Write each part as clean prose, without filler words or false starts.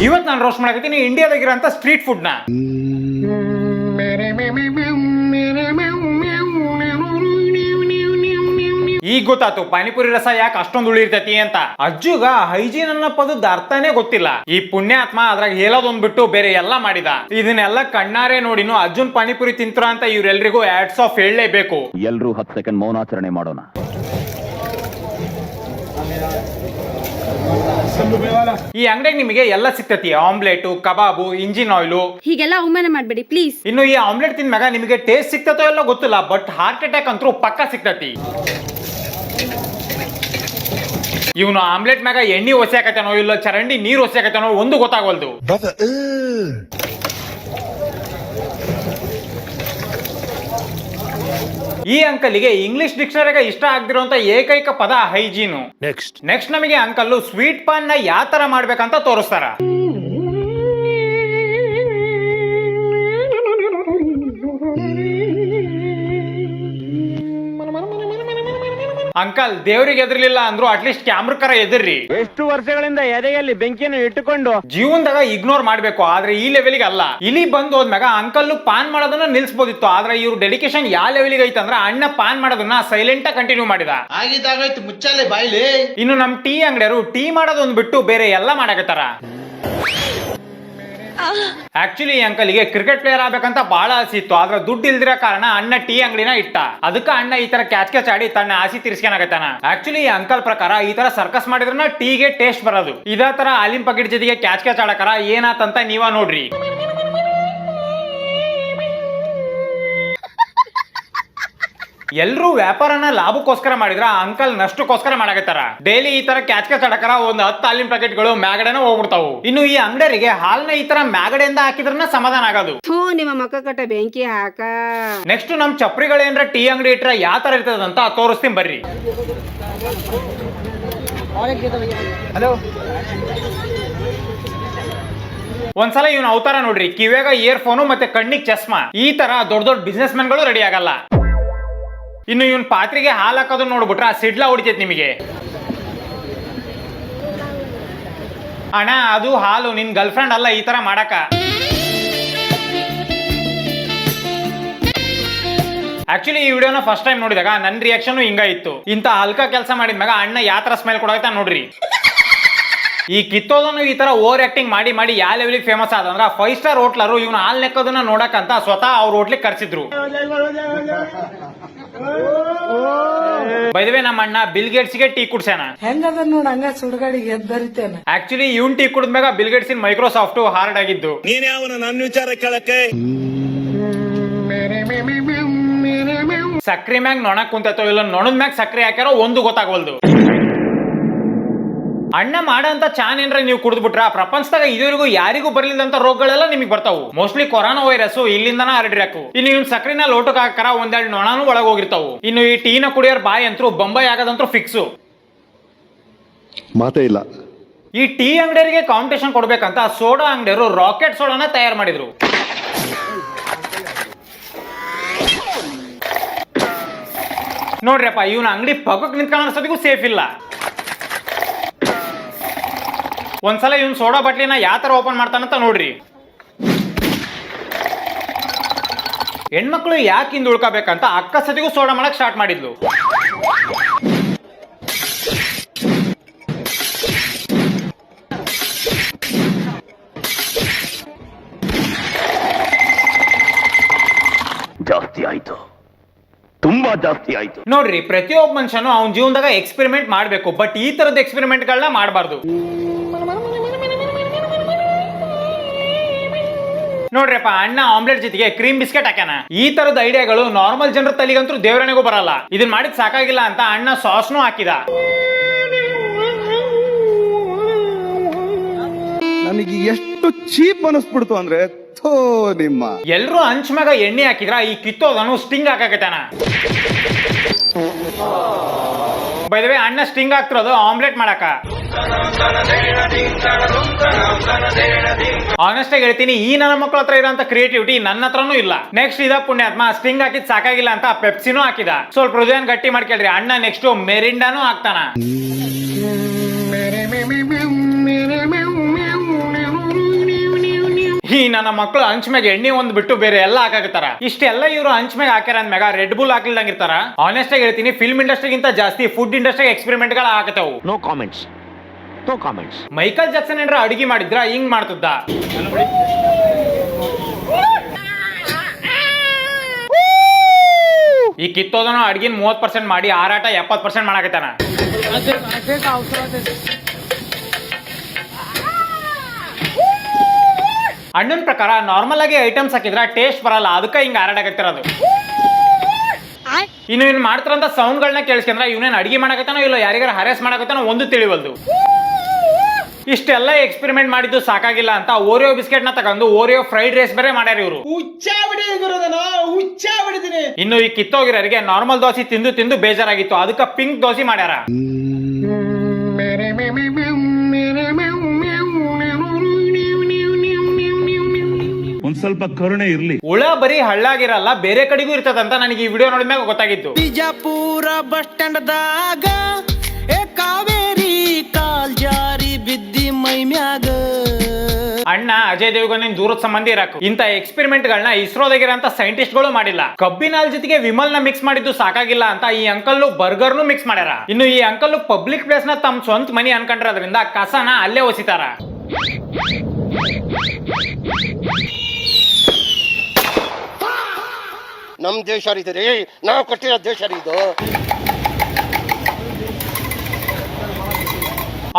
ಇವತ್ತು ನಾನು roast ಮಾಡಕತ್ತೀನಿ ಇಂಡಿಯಾದಾಗಿರೋಂಥ street food ನ. ಈಗ ಗೊತ್ತಾತು ಪಾನಿಪುರಿ ರಸ ಯಾಕೆ ಅಷ್ಟೊಂದು ಉಳಿರ್ತೈತಿ ಅಂತ. ಅಜ್ಜುಗ ಹೈಜೀನ್ ಅನ್ನೋ ಪದದ ಅರ್ಥನೇ ಗೊತ್ತಿಲ್ಲ. ಈ ಪುಣ್ಯಾತ್ಮ ಅದ್ರಾಗ ಹೇಳೋದೊಂದ್ ಬಿಟ್ಟು ಬೇರೆ ಎಲ್ಲಾ ಮಾಡಿದ. ಇದನ್ನೆಲ್ಲ ಕಣ್ಣಾರೆ ನೋಡಿನು ಅರ್ಜುನ್ ಪಾನಿಪುರಿ ತಿಂತ್ರ ಅಂತ ಇವ್ರೆಲ್ರಿಗೂ ಹ್ಯಾಟ್ಸ್ ಆಫ್ ಹೇಳಲೇಬೇಕು. ಎಲ್ರೂ 10 ಸೆಕೆಂಡ್ ಮೌನಾಚರಣೆ ಮಾಡೋಣ. ಈ ಅಂಗಡಿಗೆ ನಿಮಗೆ ಎಲ್ಲ ಸಿಗ್ತತಿ, ಆಮ್ಲೆಟ್, ಕಬಾಬು, ಇಂಜಿನ್ ಆಯಿಲು. ಹೀಗೆಲ್ಲ ಅವಮಾನ ಮಾಡ್ಬೇಡಿ ಪ್ಲೀಸ್. ಇನ್ನು ಈ ಆಮ್ಲೆಟ್ ತಿಂದ್ಮ್ಯಾಗ ನಿಮಗೆ ಟೇಸ್ಟ್ ಸಿಗ್ತತೋ ಎಲ್ಲ ಗೊತ್ತಿಲ್ಲ, ಬಟ್ ಹಾರ್ಟ್ ಅಟ್ಯಾಕ್ ಅಂತೂ ಪಕ್ಕ ಸಿಗ್ತತಿ. ಇವನು ಆಮ್ಲೆಟ್ ಮ್ಯಾಗ ಎಣ್ಣೆ ಒಸೆಕತ್ತನೋ ಇಲ್ಲ ಚರಂಡಿ ನೀರು ಒಸೆಕತ್ತನೋ ಒಂದು ಗೊತ್ತಾಗವಲ್ದು. ಈ ಅಂಕಲ್ಗೆ ಇಂಗ್ಲಿಷ್ ಡಿಕ್ಷನರಿಗೆ ಇಷ್ಟ ಆಗದಿರುವಂತ ಏಕೈಕ ಪದ ಹೈಜೀನು. ನೆಕ್ಸ್ಟ್ ನಮಗೆ ಅಂಕಲ್ ಸ್ವೀಟ್ ಪಾನ್ ನ ಯಾವ ತರ ಮಾಡ್ಬೇಕಂತ ತೋರಿಸ್ತಾರ. ಅಂಕಲ್ ದೇವ್ರಿಗೆ ಎದ್ರಲಿಲ್ಲ ಅಂದ್ರು ಅಟ್ಲೀಸ್ಟ್ ಕ್ಯಾಮ್ರಕರ ಎದ್ರಿ. ಎಷ್ಟು ವರ್ಷಗಳಿಂದ ಎದೆಯಲ್ಲಿ ಬೆಂಕಿಯನ್ನು ಇಟ್ಟುಕೊಂಡು ಜೀವನದಾಗ ಇಗ್ನೋರ್ ಮಾಡ್ಬೇಕು, ಆದ್ರೆ ಈ ಲೆವೆಲ್ಗೆ ಅಲ್ಲ. ಇಲ್ಲಿ ಬಂದ್ ಹೋದ್ಮ್ಯಾಗ ಅಂಕಲ್ ಪಾನ್ ಮಾಡೋದನ್ನ ನಿಲ್ಸ್ಬೋದಿತ್ತು, ಆದ್ರೆ ಇವ್ರ ಡೆಡಿಕೇಶನ್ ಯಾವ ಲೆವೆಲ್ಗೆ ಐತಂದ್ರ ಅಣ್ಣ ಪಾನ್ ಮಾಡೋದನ್ನ ಸೈಲೆಂಟ್ ಆಗಿ ಕಂಟಿನ್ಯೂ ಮಾಡಿದ. ಆಗಿದ್ದಾಗಾಯ್ತು ಮುಚ್ಚಾಲೆ ಬಾಯ್ಲಿ. ಇನ್ನು ನಮ್ ಟೀ ಅಂಗಡಿಯರು ಟೀ ಮಾಡೋದೊಂದ್ ಬಿಟ್ಟು ಬೇರೆ ಎಲ್ಲಾ ಮಾಡಕತ್ತಾರ. ಆಕ್ಚುಲಿ ಈ ಅಂಕಲ್ಗೆ ಕ್ರಿಕೆಟ್ ಪ್ಲೇಯರ್ ಆಗ್ಬೇಕಂತ ಬಹಳ ಆಸೆ ಇತ್ತು, ಆದ್ರೆ ದುಡ್ಡು ಇಲ್ದಿರೋ ಕಾರಣ ಅಣ್ಣ ಟೀ ಅಂಗಡಿನ ಇಟ್ಟ. ಅದಕ್ಕೆ ಅಣ್ಣ ಈ ತರ ಕ್ಯಾಚ್ ಆಡಿ ತನ್ನ ಆಸೆ ತೀರ್ಸ್ಕೊಳಕತ್ತಾನ. ಆಕ್ಚುಲಿ ಈ ಅಂಕಲ್ ಪ್ರಕಾರ ಈ ತರ ಸರ್ಕಸ್ ಮಾಡಿದ್ರನ ಟೀಗೆ ಟೇಸ್ಟ್ ಬರೋದು. ಇದೇ ತರ ಹಾಲಿನ ಪಾಕೆಟ್ ಜೊತೆಗೆ ಕ್ಯಾಚ್ ಆಡಕರ ಏನಾತಂತ ನೀವ ನೋಡ್ರಿ. ಎಲ್ರು ವ್ಯಾಪಾರನ ಲಾಭಕ್ಕೋಸ್ಕರ ಮಾಡಿದ್ರ ಅಂಕಲ್ ನಷ್ಟಕ್ಕೋಸ್ಕರ ಮಾಡಕತ್ತಾರ. ಡೈಲಿ ಈ ತರ ಕ್ಯಾಚ್ ಆಡಕರ ಒಂದ್ 10 ಹಾಲಿನ ಪ್ಯಾಕೆಟ್ ಗಳು ಮ್ಯಾಗಡೆನ ಹೋಗ್ಬಿಡ್ತಾವು. ಇನ್ನು ಈ ಅಂಗಡಿಯರಿಗೆ ಹಾಲ್ನ ಈ ತರ ಮ್ಯಾಗಡೆಯಿಂದ ಹಾಕಿದ್ರನ್ನ ಸಮಾಧಾನ ಆಗೋದು. ನಿಮ್ಮ ಮಕ್ಕ ಕಟ್ಟ ಬೆಂಕಿ ಹಾಕ. ನೆಕ್ಸ್ಟ್ ನಮ್ ಚಪ್ರಿಗಳೇನ್ರ ಟೀ ಅಂಗಡಿ ಇಟ್ರ ಯಾವ ತರ ಇರ್ತದಂತ ತೋರಿಸ್ತೀನಿ ಬರ್ರಿ. ಒಂದ್ಸಲ ಇವ್ನ ಅವತಾರ ನೋಡ್ರಿ, ಕಿವ್ಯಾಗ ಇಯರ್ ಫೋನು ಮತ್ತೆ ಕಣ್ಣಿಗೆ ಚಸ್ಮಾ. ಈ ತರ ದೊಡ್ಡ ದೊಡ್ಡ ಬಿಸ್ನೆಸ್ ಮ್ಯಾನ್ ಗಳು ರೆಡಿ ಆಗಲ್ಲ. ಇನ್ನು ಇವನ್ ಪಾತ್ರೆಗೆ ಹಾಲು ಹಾಕೋದು ನೋಡ್ಬಿಟ್ರ ಸಿಡ್ಲಾ ಹೊಡಿತೈತಿ ನಿಮಗೆ. ಅಣ್ಣ ಅದು ಹಾಲು, ನಿನ್ ಗರ್ಲ್ ಫ್ರೆಂಡ್ ಅಲ್ಲ ಈ ತರ ಮಾಡಕ. ಆಕ್ಚುಲಿ ಈ ವಿಡಿಯೋನ ಫಸ್ಟ್ ಟೈಮ್ ನೋಡಿದಾಗ ನನ್ನ ರಿಯಾಕ್ಷನ್ ಹಿಂಗ ಇತ್ತು. ಇಂತ ಹಲ್ಕ ಕೆಲಸ ಮಾಡಿದ್ಮ್ಯಾಗ ಅಣ್ಣ ಯಾವ ತರ ಸ್ಮೈಲ್ ಕೊಡಾಯ್ತ ನೋಡ್ರಿ. ಈ ಕಿತ್ತೋದನ್ನು ಈ ತರ ಓವರ್ ಆಕ್ಟಿಂಗ್ ಮಾಡಿ ಮಾಡಿ ಯಾವ ಲೆವೆಲಿಗೆ ಫೇಮಸ್ ಆದಂದ್ರ 5 ಸ್ಟಾರ್ ಹೋಟ್ಲರು ಇವನು ಹಾಲ್ ನೆಕ್ಕೋದನ್ನ ನೋಡಕಂತ ಸ್ವತಃ ಅವ್ರ ಹೋಟ್ಲಿಗೆ ಕರ್ಸಿದ್ರು. ಬೈ ದ ವೇ ನಮ್ಮ ಅಣ್ಣ ಬಿಲ್ ಗೇಟ್ಸ್ ಗೆ ಟೀ ಕುಡ್ಸ್ಯಾನ. ಹೆಂಗದ ನೋಡ ಹಂಗ ಸುಡ್ಗಾಡಿಗೆ ಎದ್ದರಿತೇನೆ. ಆಕ್ಚುಲಿ ಇವನ್ ಟೀ ಕುಡಿದ್ಮ್ಯಾಗ Bill Gates in Microsoft hard ಆಗಿದ್ದು. ನೀನ್ ಯಾವನ ನನ್ನ ವಿಚಾರ ಕೇಳಕ್ಕೆ. ಸಕ್ರಿ ಮ್ಯಾಗ ನೊಣ ಕುಂತೈತೋ ಇಲ್ಲ ನೊಣದ ಮ್ಯಾಗ ಸಕ್ರಿ ಹಾಕ್ಯಾರೋ ಒಂದು ಗೊತ್ತಾಗವಲ್ದು. ಅಣ್ಣ ಮಾಡಂತ ಚಾನ್ ಏನ್ರ ನೀವು ಕುಡಿದ್ಬಿಟ್ರ ಪ್ರಪಂಚದಾಗ ಇದುವರೆಗೂ ಯಾರಿಗೂ ಬರ್ಲಿಲ್ಲಂತ ರೋಗಗಳೆಲ್ಲ ನಿಮಗೆ ಬರ್ತಾವು. ಮೋಸ್ಟ್ಲಿ ಕೊರೋನಾ ವೈರಸ್ ಇಲ್ಲಿಂದನ ಹರಡಿರಾಕು. ಇನ್ನು ಇವ್ನ ಸಕ್ರಿನ ಲೋಟಕ್ಕೆ ಹಾಕರ ಒಂದೆರಡು ನೊಣನೂ ಒಳಗೆ ಹೋಗಿರ್ತಾವು. ಇನ್ನು ಈ ಟೀನ ಕುಡಿಯೋರ್ ಬಾಯಿ ಅಂತೂ ಬೊಂಬೈ ಆಗೋದಂತೂ ಫಿಕ್ಸು. ಮಾತೇ ಇಲ್ಲ. ಈ ಟೀ ಅಂಗಡಿಯರಿಗೆ ಕಾಂಪಿಟೇಷನ್ ಕೊಡ್ಬೇಕಂತ ಸೋಡಾ ಅಂಗಡಿಯರು ರಾಕೆಟ್ ಸೋಡಾನ ತಯಾರು ಮಾಡಿದ್ರು. ನೋಡ್ರಿಯಪ್ಪ ಇವನ ಅಂಗಡಿ ಪಕ್ಕಕ್ಕೆ ನಿಂತ್ಕೊಳ್ಳೋ ಸೇಫ್ ಇಲ್ಲ. ಒಂದ್ಸಲ ಇವನ್ ಸೋಡಾ ಬಾಟ್ಲಿನ ಯಾವ ತರ ಓಪನ್ ಮಾಡ್ತಾನಂತ ನೋಡ್ರಿ. ಹೆಣ್ಮಕ್ಳು ಯಾಕೆ ಹಿಂದ್ ಉಳ್ಕೋಬೇಕಂತ ಅಕ್ಕ ಸತಿಗೂ ಸೋಡಾ ಮಾಡಕ್ ಸ್ಟಾರ್ಟ್ ಮಾಡಿದ್ಲು. ಜಾಸ್ತಿ ಆಯ್ತು, ತುಂಬಾ ಜಾಸ್ತಿ ಆಯ್ತು. ನೋಡ್ರಿ ಪ್ರತಿಯೊಬ್ಬ ಮನುಷ್ಯನು ಅವನ ಜೀವನದಾಗ ಎಕ್ಸ್ಪೆರಿಮೆಂಟ್ ಮಾಡ್ಬೇಕು, ಬಟ್ ಈ ತರದ ಎಕ್ಸ್ಪೆರಿಮೆಂಟ್ ಗಳನ್ನ ಮಾಡಬಾರ್ದು. ನೋಡ್ರಿಪ್ಪ ಅಣ್ಣ ಆಮ್ಲೆಟ್ ಜೊತೆಗೆ ಕ್ರೀಮ್ ಬಿಸ್ಕೆಟ್ ಹಾಕ್ಯಾನ. ಈ ತರದ ಐಡಿಯಾಗಳು ನಾರ್ಮಲ್ ಜನರ ತಲೆಗಂತೂ ದೇವರನಿಗೂ ಬರಲ್ಲ. ಇದನ್ನ ಮಾಡಿದ್ ಸಾಕಾಗಿಲ್ಲ ಅಂತ ಅಣ್ಣ ಸಾಸ್ನು ಹಾಕಿದ. ನನಗೆ ಎಷ್ಟು ಚೀಪ್ ಅನಿಸ್ಬಿಡ್ತು ಅಂದ್ರೆ ನಿಮ್ಮ ಎಲ್ರು ಹಂಚ್ ಮ್ಯಾಗ ಎಣ್ಣೆ ಹಾಕಿದ್ರ ಈ ಕಿತ್ತೋದನು ಸ್ಟಿಂಗ್ ಹಾಕಕತ್ತಾನ. ಬೈ ದ ವೇ ಅಣ್ಣ ಸ್ಟಿಂಗ್ ಹಾಕ್ತಿರೋದು ಆಮ್ಲೆಟ್ ಮಾಡಕ. ಆನೆಸ್ಟ್ ಆಗಿ ಹೇಳ್ತೀನಿ, ಈ ನನ್ನ ಮಕ್ಕಳ ಹತ್ರ ಇರೋಂತ ಕ್ರಿಯೇಟಿವಿಟಿ ನನ್ನ ಹತ್ರನೂ ಇಲ್ಲ. ನೆಕ್ಸ್ಟ್ ಇದ ಪುಣ್ಯಾತ್ಮ ಸ್ಟಿಂಗ್ ಹಾಕಿದ್ ಸಾಕಾಗಿಲ್ಲ ಅಂತ ಪೆಪ್ಸಿನೂ ಹಾಕಿದ. ಸ್ವಲ್ಪ ಹೃದಯನ್ ಗಟ್ಟಿ ಮಾಡ್ಕೇಳ್ರಿ, ಅಣ್ಣ ನೆಕ್ಸ್ಟ್ ಮೆರಿಂಡಾನು ಹಾಕ್ತಾನ. ಈ ನನ್ನ ಮಕ್ಕಳು ಹಂಚ್ ಮ್ಯಾಗ ಎಣ್ಣೆ ಒಂದ್ ಬಿಟ್ಟು ಬೇರೆ ಎಲ್ಲ ಹಾಕಾಕತ್ತಾರ. ಇಷ್ಟೆಲ್ಲ ಇವರು ಹಂಚ್ ಮ್ಯಾಗ ಹಾಕ್ಯಾರ ಅಂದ್ಮ್ಯಾಗ ರೆಡ್ ಬುಲ್ ಹಾಕ್ಲಿಲ್ದಂಗಿರ್ತಾರ. ಆನೆಸ್ಟ್ ಆಗಿ ಹೇಳ್ತೀನಿ, ಫಿಲ್ಮ್ ಇಂಡಸ್ಟ್ರಿಗಿಂತ ಜಾಸ್ತಿ ಫುಡ್ ಇಂಡಸ್ಟ್ರಿ ಎಕ್ಸ್ಪೆರಿಮೆಂಟ್ ಗಳ ಹಾಕತಾವು. No comments. ಮೈಕಲ್ ಜಾಕ್ಸನ್ ಏನ್ರ ಅಡಿಗೆ ಮಾಡಿದ್ರ ಹಿಂಗ್ ಮಾಡ್ತಿದ್ದ. ಈ ಕಿತ್ತೋದನು ಅಡ್ಗಿನ 30% ಮಾಡಿ ಆರಾಟ 70% ಮಾಡಾಕತ್ತಾನ. ಅಣ್ಣನ ಪ್ರಕಾರ ನಾರ್ಮಲ್ ಆಗಿ ಐಟಮ್ಸ್ ಹಾಕಿದ್ರ ಟೇಸ್ಟ್ ಬರಲ್ಲ, ಅದಕ್ಕೆ ಹಿಂಗ ಆರಾಡಕತ್ತಿರೋದು. ಇನ್ನು ಇನ್ ಮಾಡ್ತಾರಂತ ಸೌಂಡ್ ಗಳನ್ನ ಕೇಳಿಸ್ಕೊಂಡ್ರ ಇವನೇನ್ ಅಡಿಗೆ ಮಾಡಕತ್ತಾನೋ ಇಲ್ಲ ಯಾರಿಗಾರ ಹರೇಸ್ ಮಾಡಕತ್ತಾನೋ ಒಂದು ತಿಳಿವಲ್ದು. ಇಷ್ಟೆಲ್ಲ ಎಕ್ಸ್ಪೆರಿಮೆಂಟ್ ಮಾಡಿದ್ದು ಸಾಕಾಗಿಲ್ಲ ಅಂತ ಓರಿಯೋ ಬಿಸ್ಕೆಟ್ ನ ತಗೊಂಡು ಓರಿಯೋ ಫ್ರೈಡ್ ರೈಸ್ ಬೇರೆ ಮಾಡ್ಯಾರ ಇವರು. ಇನ್ನು ಈ ಕಿತ್ತೋಗಿರೋರಿಗೆ ನಾರ್ಮಲ್ ದೋಸೆ ತಿಂದು ತಿಂದು ಬೇಜಾರಾಗಿತ್ತು, ಅದಕ್ಕೆ ಪಿಂಕ್ ದೋಸೆ ಮಾಡ್ಯಾರ. ಒಂದ್ ಸ್ವಲ್ಪ ಕರುಣೆ ಇರ್ಲಿ. ಹುಳ ಬರೀ ಹಳ್ಳಾಗಿರಲ್ಲ, ಬೇರೆ ಕಡೆಗೂ ಇರ್ತದಂತ ನನಗೆ ಈ ವಿಡಿಯೋ ನೋಡಿದ್ಮ್ಯಾಗ ಗೊತ್ತಾಗಿತ್ತು. ಬಿಜಾಪುರ ಬಸ್ ಸ್ಟ್ಯಾಂಡ್ ದಾಗ ಕಾವೇರಿ ಕಾಲ್ ಜಾರಿ ಬಿದ್ದಿ ಮೈ ಮ್ಯಾಗ. ಅಣ್ಣ ಅಜಯ್ ದೇವಗನ್ ದೂರದ ಸಂಬಂಧಿ ಇರಾಕು. ಇಂತ ಎಕ್ಸ್ಪೆರಿಮೆಂಟ್ ಗಳನ್ನ ಇಸ್ರೋದಾಗಿರಂತ ಸೈಂಟಿಸ್ಟ್ ಗಳು ಮಾಡಿಲ್ಲ. ಕಬ್ಬಿನ ಹಾಲ್ ಜೊತೆಗೆ ವಿಮಲ್ ನ ಮಿಕ್ಸ್ ಮಾಡಿದ್ದು ಸಾಕಾಗಿಲ್ಲ ಅಂತ ಈ ಅಂಕಲ್ ಬರ್ಗರ್ ನು ಮಿಕ್ಸ್ ಮಾಡ್ಯಾರ. ಇನ್ನು ಈ ಅಂಕಲ್ ಪಬ್ಲಿಕ್ ಪ್ಲೇಸ್ ನ ತಮ್ಮ ಸ್ವಂತ ಮನಿ ಅನ್ಕೊಂಡಿರೋದ್ರಿಂದ ಕಸನ ಅಲ್ಲೇ ಒಸಿತಾರ. ನಮ್ ದೇಶ ರೀ, ನಾವು ಕಟ್ಟಿರೋ ದೇಶ ಇದು.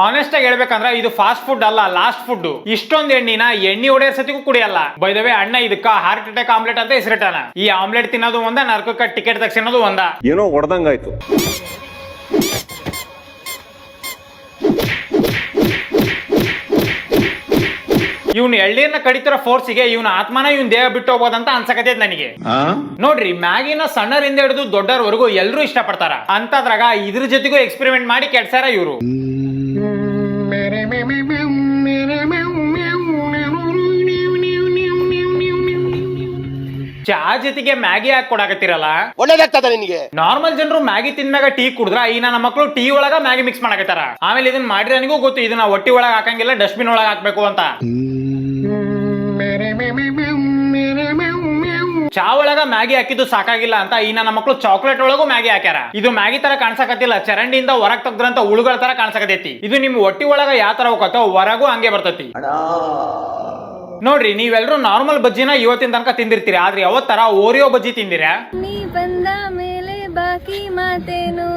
ಆನೆಸ್ಟ್ ಆಗಿ ಹೇಳ್ಬೇಕಂದ್ರೆ ಇದು ಫಾಸ್ಟ್ ಫುಡ್ ಅಲ್ಲ, ಲಾಸ್ಟ್ ಫುಡ್. ಇಷ್ಟೊಂದು ಎಣ್ಣೆ ಹೊಡೆಯೋ ಸತಿಗೂ ಕುಡಿಯಲ್ಲ. ಬೈ ದ ವೇ ಅಣ್ಣ ಇದಕ್ಕ ಹಾರ್ಟ್ ಅಟ್ಯಾಕ್ ಆಮ್ಲೆಟ್ ಅಂತ ಹೆಸರಿಟ್ಟಾನ. ಈ ಆಮ್ಲೆಟ್ ತಿನ್ನೋದು ಒಂದ, ನರಕಕ್ಕ ಟಿಕೆಟ್ ತಗ್ಸಿನೋದು ಒಂದ. ಏನೋ ಹೊಡೆದಂಗಾಯ್ತು. ಇವ್ನು ಎಳ್ಳೀರ್ನ ಕಡಿತಿರೋ ಫೋರ್ಸಿಗೆ ಇವನ ಆತ್ಮನ ಇವನ್ ದೇಹ ಬಿಟ್ಟು ಹೋಗೋದಂತ ಅನ್ಸಕತೈತ್ ನನಗೆ. ನೋಡ್ರಿ, ಮ್ಯಾಗಿನ ಸಣ್ಣರಿಂದ ಹಿಡಿದು ದೊಡ್ಡವರೆಗೂ ಎಲ್ಲರೂ ಇಷ್ಟ ಪಡ್ತಾರ. ಅಂತದ್ರಾಗ ಇದ್ರ ಜೊತೆಗೂ ಎಕ್ಸ್ಪೆರಿಮೆಂಟ್ ಮಾಡಿ ಕೆಡ್ಸಾರ ಇವರು. ಚಾ ಜೊತೆಗೆ ಮ್ಯಾಗಿ ಹಾಕಿ ಕೊಡಾಕತ್ತಿರಲ್ಲ, ಒಳ್ಳೇದಾಗ್ತದ ನಿನಗೆ. ನಾರ್ಮಲ್ ಜನರು ಮ್ಯಾಗಿ ತಿಂದ್ಮ್ಯಾಗ ಟೀ ಕುಡಿದ್ರ ಈ ನನ್ನ ಮಕ್ಕಳು ಟೀ ಒಳಗ ಮ್ಯಾಗಿ ಮಿಕ್ಸ್ ಮಾಡಕತ್ತಾರ. ಆಮೇಲೆ ಇದನ್ನ ಮಾಡಿರೋನಿಗೂ ಗೊತ್ತು ಇದನ್ನ ಹೊಟ್ಟಿ ಒಳಗ ಹಾಕಂಗಿಲ್ಲ, ಡಸ್ಟ್ಬಿನ್ ಒಳಗ ಹಾಕ್ಬೇಕು ಅಂತ. ಚಾ ಒಳಗ ಮ್ಯಾಗಿ ಹಾಕಿದ್ದು ಸಾಕಾಗಿಲ್ಲ ಅಂತ ಈ ನನ್ನ ಮಕ್ಕಳು ಚಾಕ್ಲೇಟ್ ಒಳಗೂ ಮ್ಯಾಗಿ ಹಾಕ್ಯಾರ. ಇದು ಮ್ಯಾಗಿ ತರ ಕಾಣಿಸಕತ್ತಿಲ್ಲ, ಚರಂಡಿಯಿಂದ ಹೊರಗ್ ತೆಗ್ದ್ರಂತ ಉಳುಗಳ ತರ ಕಾಣಿಸಕತೈತಿ. ಇದು ನಿಮ್ ಹೊಟ್ಟಿ ಒಳಗ ಯಾವ ತರ ಹೋಗತ್ತೋ ಹೊರಗೂ ಹಂಗೆ ಬರ್ತೈತಿ. ನೋಡ್ರಿ, ನೀವೆಲ್ಲರೂ ನಾರ್ಮಲ್ ಬಜ್ಜಿನ ಇವತ್ತಿನ ತನಕ ತಿಂದಿರ್ತೀರಿ, ಆದ್ರೆ ಯಾವತ್ತರ ಓರಿಯೋ ಬಜ್ಜಿ ತಿಂದಿರಾ? ನೀ ಬಂದ ಮೇಲೆ ಬಾಕಿ ಮಾತೇನು,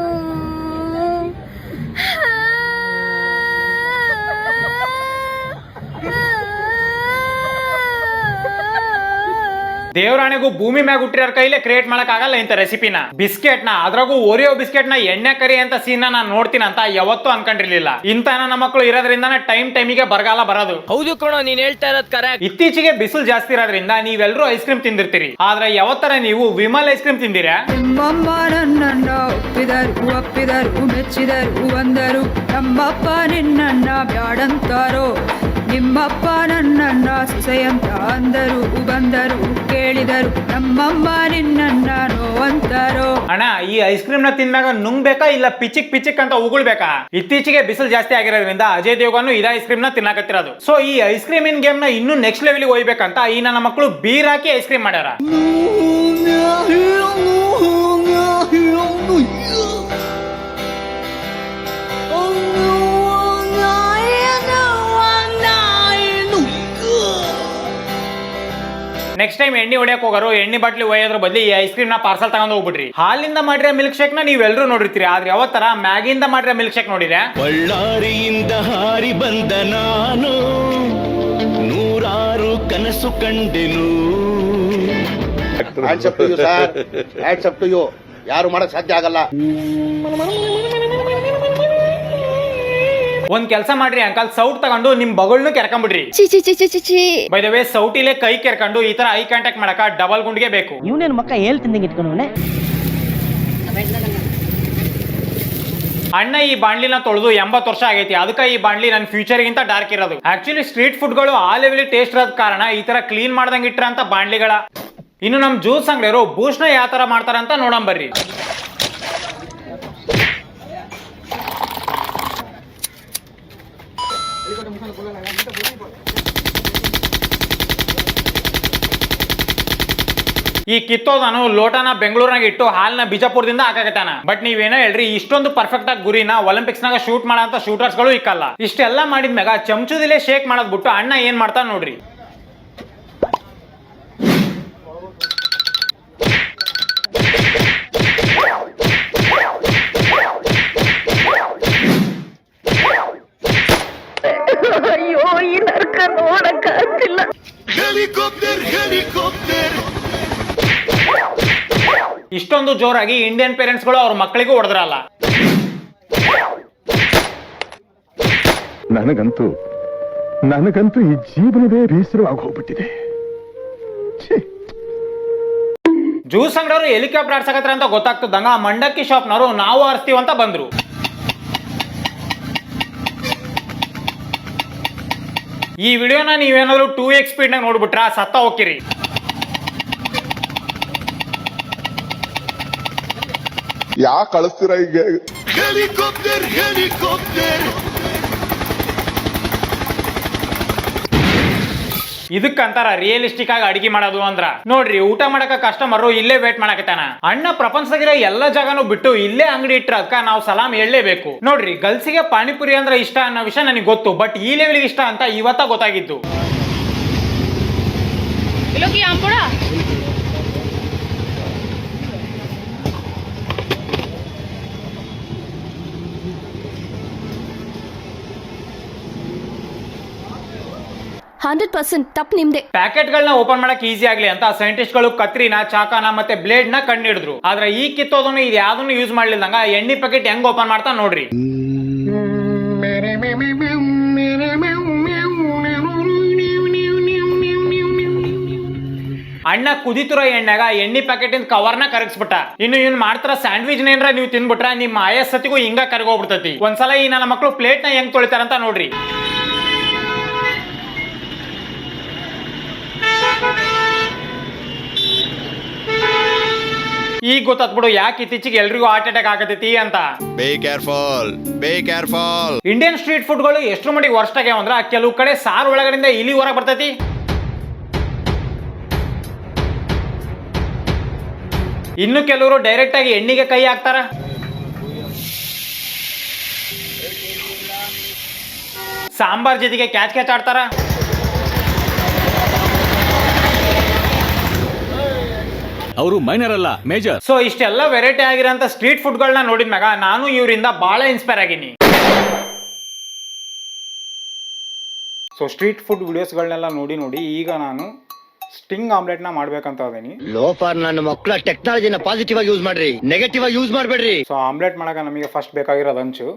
ದೇವರಾಣೆಗೂ ಭೂಮಿ ಮ್ಯಾಗ ಹುಟ್ಟಿರ ಕೈಲೇ ಕ್ರಿಯೇಟ್ ಮಾಡಕ್ ಆಗಲ್ಲ ಇಂತ ರೆಸಿಪಿನ. ಬಿಸ್ಕೆಟ್ ನ, ಅದ್ರಾಗೂ ಓರಿಯೋ ಬಿಸ್ಕೆಟ್ ನ ಎಣ್ಣೆ ಕರಿ ಅಂತ ಸೀನ್ ನಾನು ನೋಡ್ತೀನಿ ಅಂತ ಯಾವತ್ತೂ ಅನ್ಕೊಂಡಿರ್ಲಿಲ್ಲ. ಇಂತ ನನ್ನ ಮಕ್ಕಳು ಇರೋದ್ರಿಂದ ಟೈಮಿಗೆ ಬರಗಾಲ ಬರೋದು. ಹೌದು ಕಣೋ, ನೀನ್ ಹೇಳ್ತಾ ಇರೋದ್ ಕರೆಕ್ಟ್. ಇತ್ತೀಚೆಗೆ ಬಿಸಿಲು ಜಾಸ್ತಿ ಇರೋದ್ರಿಂದ ನೀವೆಲ್ಲರೂ ಐಸ್ ಕ್ರೀಮ್ ತಿಂದಿರ್ತೀರಿ, ಆದ್ರೆ ಯಾವತ್ತರ ನೀವು ವಿಮಲ್ ಐಸ್ ಕ್ರೀಮ್ ತಿಂದಿರಾ? ನಿಮ್ಮಮ್ಮ ನನ್ನನ್ನ ಒಪ್ಪಿದರು ಮೆಚ್ಚಿದರು ಬಂದರು, ನಮ್ಮಪ್ಪ ನಿನ್ನನ್ನ ಬ್ಯಾಡಂತಾರೋ, ನಿಮ್ಮಪ್ಪ ನನ್ನನ್ನ ಸೊಸೆಯಂತ ಅಂದರು ಬಂದರು, ಕೇಳಿದರು ನಮ್ಮಮ್ಮ ನಿನ್ನನ್ನ ನೋವಂತಾರೋ. ಅಣ್ಣ, ಈ ಐಸ್ ಕ್ರೀಮ್ ನ ತಿಂದಾಗ ನುಂಗ್ಬೇಕಾ ಇಲ್ಲ ಪಿಚಿಕ್ ಪಿಚಿಕ್ ಅಂತ ಉಗುಳ್ಬೇಕಾ? ಇತ್ತೀಚೆಗೆ ಬಿಸಿಲು ಜಾಸ್ತಿ ಆಗಿರೋದ್ರಿಂದ ಅಜಯ್ ದೇವಗನ್ ಇದ ಐಸ್ ಕ್ರೀಮ್ ನ ತಿನ್ನಕತ್ತಿರೋದು. ಸೊ ಈ ಐಸ್ ಕ್ರೀಮ್ ಇನ್ ಗೇಮ್ ನ ಇನ್ನೂ ನೆಕ್ಸ್ಟ್ ಲೆವೆಲ್ ಹೋಗ್ಬೇಕಂತ ಈ ನನ್ನ ಮಕ್ಕಳು ಬೀರ್ ಹಾಕಿ ಐಸ್ ಕ್ರೀಮ್ ಮಾಡ್ಯಾರ. ನೆಕ್ಸ್ಟ್ ಟೈಮ್ ಎಣ್ಣೆ ಹೊಡೆಯಕ್ ಹೋಗೋರು ಎಣ್ಣೆ ಬಾಟ್ಲಿ ಒಯ್ಯೋದ್ರ ಬದಲು ಈ ಐಸ್ ಕ್ರೀಮ್ ನ ಪಾರ್ಸಲ್ ತಗೊಂಡು ಹೋಗ್ಬಿಡ್ರಿ. ಹಾಲಿಂದ ಮಾಡಿರೋ ಮಿಲ್ಕ್ ಶೇಕ್ ನ ನೀವೆಲ್ಲರೂ ನೋಡಿರ್ತೀರಿ, ಆದ್ರೆ ಯಾವತ್ತರ ಮ್ಯಾಗಿಯಿಂದ ಮಾಡಿರೋ ಮಿಲ್ಕ್ ಶೇಕ್ ನೋಡಿದ್ರೆ? ಬಳ್ಳಾರಿಯಿಂದ ಹಾರಿ ಬಂದ ನಾನು ನೂರಾರು ಕನಸು ಕಂಡೆನು. ಯಾರು ಮಾಡಕ್ ಸಾಧ್ಯ ಆಗಲ್ಲ. ಒಂದ್ ಕೆಲಸ ಮಾಡ್ರಿ ಅಂಕಲ್, ಸೌಟ್ ತಗೊಂಡು ನಿಮ್ ಬಗಳ್ನು ಕೆರ್ಕೊಂಡ್ಬಿಡ್ರಿ. ಬೈ ದ ವೇ, ಸೌಟಿಲೆ ಕೈ ಕೆರ್ಕೊಂಡು ಈ ತರ ಐ ಕಾಂಟ್ಯಾಕ್ಟ್ ಮಾಡಕ ಡಬಲ್ ಗುಂಡಿಗೆ ಬೇಕು. ಇವನೇನು ಮಕ್ಕ ಹೇಳ್ತಿಂದಂಗೆ ಇಟ್ಕೊಂಡವನೆ. ಅಣ್ಣ ಈ ಬಾಂಡ್ಲಿನ ತೊಳೆದು 80 ವರ್ಷ ಆಗೈತಿ, ಅದಕ್ಕೆ ಈ ಬಾಂಡ್ಲಿ ನನ್ನ ಫ್ಯೂಚರ್ ಗಿಂತ ಡಾರ್ಕ್ ಇರೋದು. ಆಕ್ಚುಲಿ ಸ್ಟ್ರೀಟ್ ಫುಡ್ ಗಳು ಆ ಲೆವೆಲ್ ಟೇಸ್ಟ್ ಇರೋದ್ ಕಾರಣ ಈ ತರ ಕ್ಲೀನ್ ಮಾಡ್ದಂಗ್ ಇಟ್ರ ಅಂತ ಬಾಂಡ್ಲಿಗಳ. ಇನ್ನು ನಮ್ ಜ್ಯೂಸ್ ಅಂಗಡಿಯವರು ಬೂಸ್ಟ್ ನ ಯಾವ ತರ ಮಾಡ್ತಾರ ಅಂತ ನೋಡಂಬರ್ರಿ. ಈ ಕಿತ್ತೋದನು ಲೋಟನ ಬೆಂಗಳೂರಿನಾಗ ಇಟ್ಟು ಹಾಲ್ನ ಬಿಜಾಪುರದಿಂದ ಹಾಕಾಕತ್ತಾನ. ಬಟ್ ನೀವೇನೋ ಹೇಳ್ರಿ, ಇಷ್ಟೊಂದು ಪರ್ಫೆಕ್ಟ್ ಆಗಿ ಗುರಿನ ಒಲಿಂಪಿಕ್ಸ್ ನಾಗ ಶೂಟ್ ಮಾಡೋ ಶೂಟರ್ಸ್ ಗಳು ಇಕ್ಕಲ್ಲ. ಇಷ್ಟೆಲ್ಲ ಮಾಡಿದ್ಮ್ಯಾಗ ಚಮಚದಿಲೆ ಶೇಕ್ ಮಾಡೋದ್ ಬಿಟ್ಟು ಅಣ್ಣ ಏನ್ ಮಾಡ್ತಾನ ನೋಡ್ರಿ. ಇಷ್ಟೊಂದು ಜೋರಾಗಿ ಇಂಡಿಯನ್ ಪೇರೆಂಟ್ಸ್ ಗಳು ಅವ್ರ ಮಕ್ಕಳಿಗೂ ಹೊಡೆದ್ರಲ್ಲ. ನನಗಂತೂ ಈ ಜೀವನವೇ ಬೇಸರವಾಗಿ ಹೋಗ್ಬಿಟ್ಟಿದೆ. ಜ್ಯೂಸ್ ಅಂಗಡಿಯವರು ಹೆಲಿಕಾಪ್ಟರ್ ಆಡ್ಸಕತ್ರ ಅಂತ ಗೊತ್ತಾಗ್ತದಂಗ ಮಂಡಕ್ಕಿ ಶಾಪ್ನವರು ನಾವು ಆರಿಸ್ತೀವಂತ ಬಂದ್ರು. ಈ ವಿಡಿಯೋನ ನೀವೇನಾದ್ರು 2x ಸ್ಪೀಡ್ ನಾಗ ನೋಡ್ಬಿಟ್ರ ಸತ್ತ ಹೋಗಿರಿ. ಯಾಕೆ ಕಳಿಸ್ತೀರಾ ಈಗ? ಇದಕ್ಕಂತಾರ ರಿಯಲಿಸ್ಟಿಕ್ ಆಗಿ ಅಡಿಗೆ ಮಾಡೋದು ಅಂದ್ರ. ನೋಡ್ರಿ, ಊಟ ಮಾಡಕ ಕಸ್ಟಮರ್ ಇಲ್ಲೇ ವೇಟ್ ಮಾಡಕತ್ತಾನ. ಅಣ್ಣ ಪ್ರಪಂಚದಾಗಿರೋ ಎಲ್ಲಾ ಜಾಗನೂ ಬಿಟ್ಟು ಇಲ್ಲೇ ಅಂಗಡಿ ಇಟ್ರಕ್ಕ ನಾವು ಸಲಾಮ್ ಹೇಳಲೇಬೇಕು. ನೋಡ್ರಿ, ಗರ್ಲ್ಸಿಗೆ ಪಾನಿಪುರಿ ಅಂದ್ರೆ ಇಷ್ಟ ಅನ್ನೋ ವಿಷಯ ನನಗೆ ಗೊತ್ತು, ಬಟ್ ಈ ಲೆವೆಲ್ಗೆ ಇಷ್ಟ ಅಂತ ಇವತ್ತ ಗೊತ್ತಾಗಿದ್ದು. ತಪ್ಪು ನಿಮ್ದೆ. ಪ್ಯಾಕೆಟ್ ಗಳನ್ನ ಓಪನ್ ಮಾಡಕ್ ಈಸಿ ಆಗ್ಲಿ ಅಂತ ಸೈಂಟಿಸ್ಟ್ ಗಳು ಕತ್ರಿನ, ಚಾಕನ ಮತ್ತೆ ಬ್ಲೇಡ್ ನ ಕಂಡು ಹಿಡಿದ್ರು. ಆದ್ರೆ ಈ ಕಿತ್ತೋದನ್ನು ಇದು ಯಾವ್ದನ್ನು ಯೂಸ್ ಮಾಡ್ಲಿಲ್ದಂಗ ಎಣ್ಣೆ ಪ್ಯಾಕೆಟ್ ಹೆಂಗ್ ಓಪನ್ ಮಾಡ್ತಾ ನೋಡ್ರಿ. ಅಣ್ಣ ಕುದಿತಿರೋ ಎಣ್ಣೆಗ ಎಣ್ಣೆ ಪ್ಯಾಕೆಟ್ ಇಂದ ಕವರ್ನ ಕರಗಿಸ್ಬಿಟ್ಟ. ಇನ್ನು ಇವ್ನ್ ಮಾಡ್ತಾರ ಸ್ಯಾಂಡ್ವಿಚ್ ನೇನ್ರ ನೀವು ತಿನ್ಬಿಟ್ರ ನಿಮ್ಮ ಆಯಸ್ಸತಿಗೂ ಹಿಂಗ ಕರಗೋಗ್ಬಿಡ್ತತಿ. ಒಂದ್ಸಲ ಈ ನನ್ನ ಮಕ್ಕಳು ಪ್ಲೇಟ್ ನ ಹೆಂಗ್ ತೊಳಿತಾರಂತ ನೋಡ್ರಿ. ಈಗ ಗೊತ್ತಾಗ್ಬಿಡು ಯಾಕೆ ಇತ್ತೀಚೆಗೆ ಎಲ್ರಿಗೂ ಹಾರ್ಟ್ ಅಟ್ಯಾಕ್ ಆಗತೈತಿ ಅಂತ. ಇಂಡಿಯನ್ ಸ್ಟ್ರೀಟ್ ಫುಡ್ ಗಳು ಎಷ್ಟು ಮಟ್ಟಿಗೆ ವರ್ಸ್ಟ್ ಆಗ್ಯಾವ ಅಂದ್ರ ಕೆಲವು ಕಡೆ ಸಾರು ಒಳಗಡೆಯಿಂದ ಇಲಿ ಹೊರಗೆ ಬರ್ತೈತಿ. ಇನ್ನು ಕೆಲವರು ಡೈರೆಕ್ಟ್ ಆಗಿ ಎಣ್ಣಿಗೆ ಕೈ ಹಾಕ್ತಾರ. ಸಾಂಬಾರ್ ಜೊತೆಗೆ ಕ್ಯಾಚ್ ಆಡ್ತಾರ. ಅವರು ಮೈನರ್ ಅಲ್ಲ, ಮೇಜರ್. ಸೊ ಇಷ್ಟೆಲ್ಲ ವೆರೈಟಿ ಆಗಿರೋಂಥ ಸ್ಟ್ರೀಟ್ ಫುಡ್ ಗಳನ್ನ ನೋಡಿದ್ಮ್ಯಾಗ ನಾನು ಇವರಿಂದ ಬಹಳ ಇನ್ಸ್ಪೈರ್ ಆಗಿನಿ. ಸೊ ಸ್ಟ್ರೀಟ್ ಫುಡ್ ವಿಡಿಯೋಸ್ಗಳನ್ನೆಲ್ಲ ನೋಡಿ ಈಗ ನಾನು ಸ್ಟಿಂಗ್ ಆಮ್ಲೆಟ್ ನ ಮಾಡ್ಬೇಕಂತ ಅದೀನಿ. ಲೋಫರ್ ನನ್ನ ಮಕ್ಕಳ ಟೆಕ್ನಾಲಜಿನ ಪಾಸಿಟಿವ್ ಆಗಿ ಯೂಸ್ ಮಾಡ್ರಿ, ನೆಗೆಟಿವ್ ಆಗಿ ಯೂಸ್ ಮಾಡ್ಬೇಡ್ರಿ. ಸೊ ಆಮ್ಲೆಟ್ ಮಾಡಕ ನಮಗೆ ಫಸ್ಟ್ ಬೇಕಾಗಿರೋದು ಹಂಚು.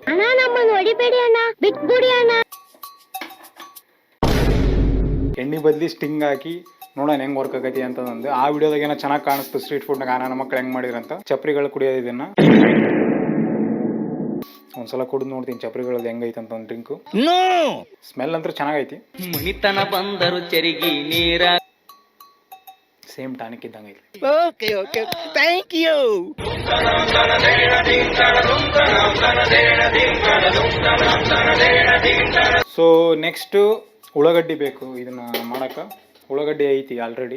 ಎಣ್ಣೆ ಬದ್ಲಿ ಸ್ಟಿಂಗ್ ಹಾಕಿ ನೋಡೋಣ ಹೆಂಗ್ ವರ್ಕ್ ಆಗೈತಿ ಅಂತಂದು. ಆ ವಿಡಿಯೋದಾಗ ಏನೋ ಚೆನ್ನಾಗಿ ಕಾಣಿಸ್ತು ಸ್ಟ್ರೀಟ್ ಫುಡ್ ನಾಗ ನನ್ನ ಮಕ್ಳು ಹೆಂಗ್ ಮಾಡಿದ್ರಂತ. ಚಪ್ರಿಗಳು ಕುಡಿಯೋದು ಇದನ್ನ ಒಂದ್ಸಲ ಕುಡಿದು ನೋಡ್ತೀನಿ ಚಪ್ರಿಗಳದ್ದು ಹೆಂಗೈತೆ ಅಂತ ಒಂದು ಡ್ರಿಂಕು. ಸ್ಮೆಲ್ ಅಂತೂ ಚೆನ್ನಾಗೈತಿ. ಮಣಿತನ ಬಂದರು ಚೆರಿಗಿ ನೀರ. ಸೇಮ್ ಟಾನಿಕ್ ಇದ್ದಂಗೆ ಐತಿ. Okay okay, thank you. So next ಉಳ್ಳಾಗಡ್ಡಿ ಬೇಕು ಇದನ್ನ ಮಾಡಕ. ಉಳ್ಳಾಗಡ್ಡಿ ಐತಿ ಆಲ್ರೆಡಿ.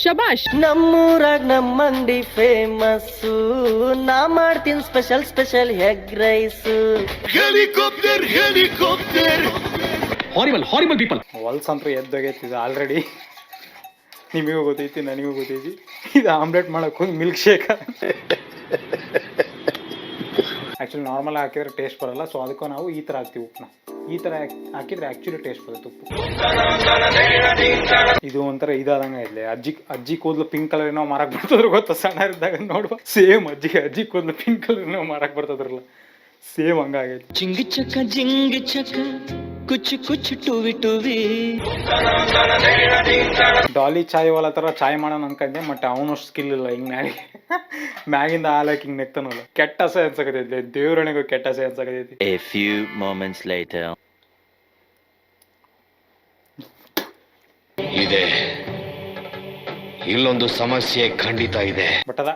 ಶಬಾಷ್. ನಮ್ಮೂರಾಗ ನಮ್ಮಂಡಿ ಫೇಮಸ್, ನಾ ಮಾಡ್ತೀನಿ special special egg rice. Horrible people. ಹೊಲ್ಸ್ ಅಂತೂ ಎದ್ದಾಗೈತಿ ಇದು ಆಲ್ರೆಡಿ. ನಿಮಗೂ ಗೊತ್ತೈತಿ, ನನಗೂ ಗೊತ್ತೈತಿ. ಇದು ಆಮ್ಲೆಟ್ ಮಾಡಕ್ ಹೋಗಿ ಮಿಲ್ಕ್ ಶೇಕ್. ಆಕ್ಚುಲಿ ನಾರ್ಮಲ್ ಹಾಕಿದ್ರೆ ಟೇಸ್ಟ್ ಬರಲ್ಲ. ಸೊ ಅದಕ್ಕೂ ನಾವು ಈ ತರ ಹಾಕ್ತಿವಿ ಉಪ್ಪನ್ನ. ಈ ತರ ಹಾಕಿದ್ರೆ ಆಕ್ಚುಲಿ ಟೇಸ್ಟ್ ಬರುತ್ತೆ ಉಪ್ಪು. ಇದು ಒಂಥರ ಇದಾದಂಗ ಇರ್ಲಿ. ಅಜ್ಜಿ ಕೂದಲು ಪಿಂಕ್ ಕಲರ್ ಏನೋ ಮಾರಕ್ ಬರ್ತದ್ರು ಗೊತ್ತಾ ಸಣ್ಣ ಇದ್ದಾಗ ನೋಡುವ. ಸೇಮ್ ಅಜ್ಜಿ ಕೂದಲು ಪಿಂಕ್ ಕಲರ್ ಏನೋ ಮಾರಕ್ ಬರ್ತದ್ರಲ್ಲ, ಸೇಮ್ ಹಂಗಾಗೈತಿ. ಜಿಂಗ್ ಚಕ ಕುಚ್ ಕುಚ್ ಟುವಿ ಟುವಿ. ಡಾಲಿ ಚಾಯ್ ವಾಲ ತರ ಚಾಯ್ ಮಾಡೋಣ ಅನ್ಕಂಡೆ, ಬಟ್ ಅವನಷ್ಟು ಸ್ಕಿಲ್ ಇಲ್ಲ. ಹಿಂಗ್ ಮ್ಯಾಗಿಂದ ಹಾಲಾಕಿ ಹಿಂಗ್ ನೆಕ್ತಾನಲ್ಲ, ಕೆಟ್ಟ ಅಸಹ್ಯ ಅನ್ಸಕತೈತಿ. ದೇವ್ರಣಿಗೂ ಕೆಟ್ಟ ಅಸಹ್ಯ ಅನ್ಸಕತೈತಿ. A few moments later. ಇದೆ ಇಲ್ಲೊಂದು ಸಮಸ್ಯೆ ಖಂಡಿತ ಇದೆ. ಬಟ್ ಅದ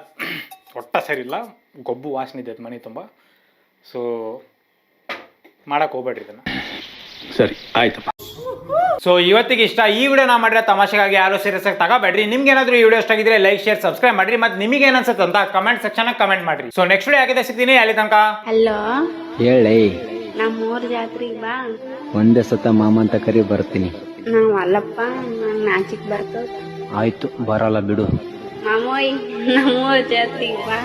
ಒಟ್ಟ ಸರಿ ಇಲ್ಲ, ಗೊಬ್ಬು ವಾಸನೆ ಇದೆ ಮನೆ ತುಂಬ. ಸೊ ಮಾಡಕ್ ಹೋಗ್ಬೇಡ್ರಿ ಇದನ್ನ. ಸರಿ ಆಯ್ತಪ್ಪ. ಸೊ ಇವತ್ತಿಗೆ ಇಷ್ಟ. ಈ ವಿಡಿಯೋ ನಾ ಮಾಡಿರೋ ತಮಾಷೆಗಾಗಿ ಯಾರು ಸೀರಿಯಸ್ ಆಗಿ ತಗೋಬೇಡ್ರಿ. ನಿಮ್ಗೆ ಏನಾದ್ರು ಈ ವಿಡಿಯೋ ಇಷ್ಟ ಆಗಿದ್ರೆ ಲೈಕ್ ಶೇರ್ ಸಬ್ಸ್ಕ್ರೈಬ್ ಮಾಡ್ರಿ. ಮತ್ತೆ ನಿಮಗೆ ಏನ್ ಅನ್ಸುತ್ತೆ ಅಂತ ಕಮೆಂಟ್ ಸೆಕ್ಷನ್ ಕಮೆಂಟ್ ಮಾಡ್ರಿ. ಸೊ ನೆಕ್ಸ್ಟ್ ವಿಡಿಯೋ ಆಗಿದೆ ಸಿಗ್ತೀನಿ. ಅಲ್ಲಿ ತನಕ ಹಲೋ, ಹೇಳಿ ನಮ್ಮೂರ್ ಜಾತ್ರೆಗೆ ಬಾ. ಒಂದೇ ಸತ ಮಾಮ ಅಂತ ಕರಿ ಬರ್ತೀನಿ. ನಾವ್ ಅಲ್ಲಪ್ಪ, ನಂಗ್ ನಾಚಿಕ್ ಬರ್ತದ. ಆಯ್ತು, ಬರಲ್ಲ ಬಿಡು. ಮಾಮೋಯ್, ನಮ್ಮೂರ್ ಜಾತ್ರೆಗೆ ಬಾ.